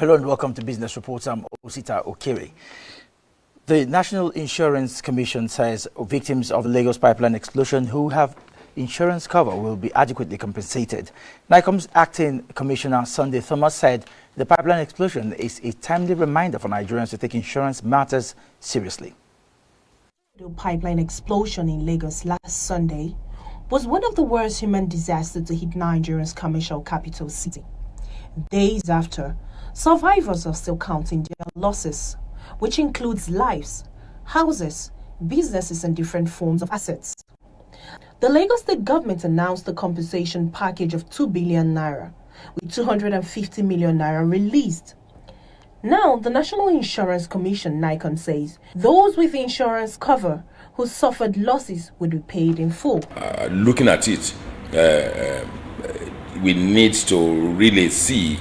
Hello and welcome to Business Reports. I'm Osita Okere. The National Insurance Commission says victims of the Lagos pipeline explosion who have insurance cover will be adequately compensated. NICOM's acting commissioner Sunday Thomas said the pipeline explosion is a timely reminder for Nigerians to take insurance matters seriously. The pipeline explosion in Lagos last Sunday was one of the worst human disasters to hit Nigeria's commercial capital city. Days after, survivors are still counting their losses, which includes lives, houses, businesses, and different forms of assets. The Lagos State government announced a compensation package of 2 billion naira, with 250 million naira released. Now, the National Insurance Commission, NICOM, says those with insurance cover who suffered losses would be paid in full. Looking at it, we need to really see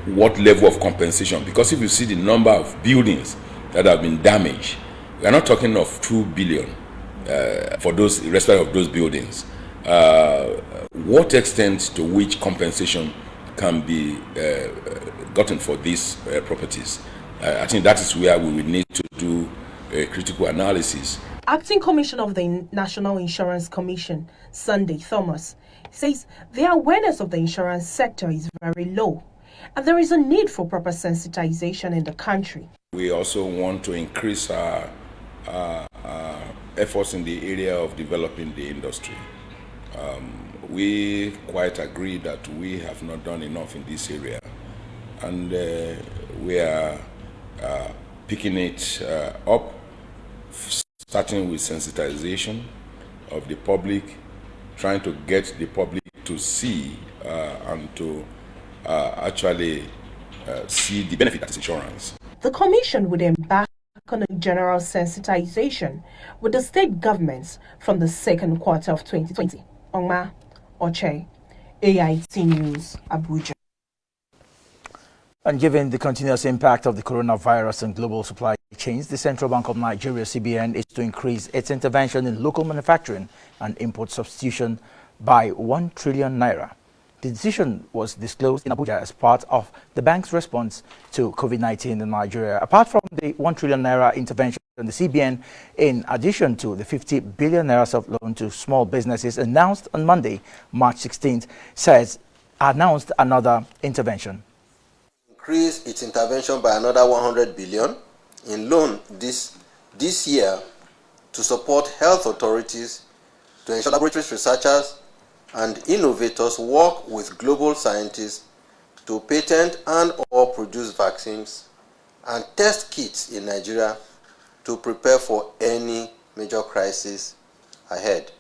what level of compensation, because if you see the number of buildings that have been damaged, we are not talking of 2 billion for those respect of those buildings. What extent to which compensation can be gotten for these properties? I think that is where we will need to do a critical analysis. Acting Commissioner of the National Insurance Commission, Sunday Thomas, says the awareness of the insurance sector is very low, and there is a need for proper sensitization in the country. We also want to increase our efforts in the area of developing the industry. We quite agree that we have not done enough in this area, and we are picking it up, starting with sensitization of the public, trying to get the public to see and to actually see the benefit of insurance. The Commission would embark on a general sensitization with the state governments from the second quarter of 2020. Ongma Oche, AIT News, Abuja. And given the continuous impact of the coronavirus on global supply chains, the Central Bank of Nigeria, CBN, is to increase its intervention in local manufacturing and import substitution by 1 trillion naira. The decision was disclosed in Abuja as part of the bank's response to COVID-19 in Nigeria. Apart from the 1 trillion naira intervention, the CBN, in addition to the 50 billion naira soft loan to small businesses announced on Monday, March 16th, announced another intervention. Increase its intervention by another 100 billion in loan this year to support health authorities, to ensure laboratories, researchers, and innovators work with global scientists to patent and or produce vaccines and test kits in Nigeria to prepare for any major crisis ahead.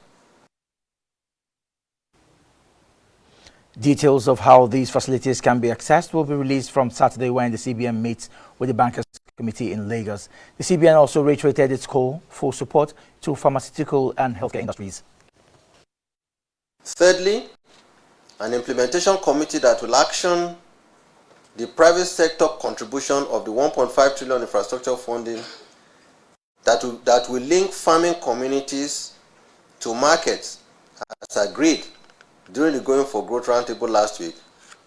Details of how these facilities can be accessed will be released from Saturday when the CBN meets with the Bankers Committee in Lagos. The CBN also reiterated its call for support to pharmaceutical and healthcare industries. Thirdly, an implementation committee that will action the private sector contribution of the 1.5 trillion infrastructure funding that will link farming communities to markets as agreed during the Going for Growth Roundtable last week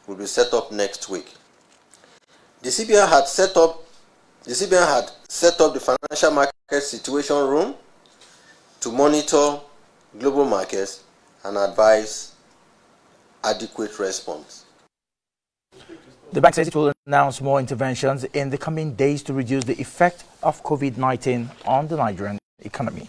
will be set up next week. The CBN had set up the Financial Market Situation Room to monitor global markets and advise adequate response. The bank says it will announce more interventions in the coming days to reduce the effect of COVID-19 on the Nigerian economy.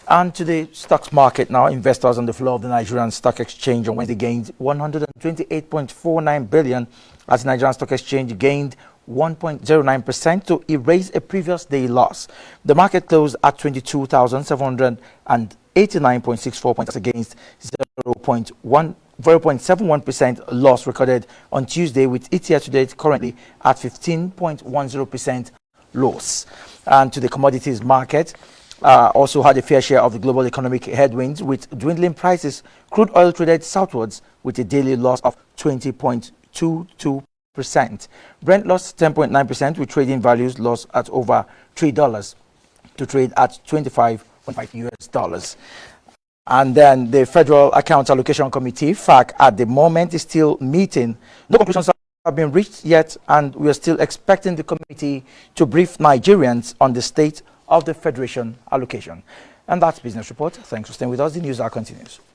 And to the stocks market now, investors on the floor of the Nigerian Stock Exchange on Wednesday gained 128.49 billion as the Nigerian Stock Exchange gained 1.09% to erase a previous day loss. The market closed at 22,789.64 points against 0.71% loss recorded on Tuesday, with it year-to-date currently at 15.10% loss. And to the commodities market, also had a fair share of the global economic headwinds, with dwindling prices. Crude oil traded southwards with a daily loss of 20.22%. Brent lost 10.9%, with trading values lost at over $3 to trade at $25.5. And then the Federal Account Allocation Committee, FAC, at the moment is still meeting. No conclusions have been reached yet, and we are still expecting the committee to brief Nigerians on the state of the Federation allocation. And that's Business Report. Thanks for staying with us. The news hour continues.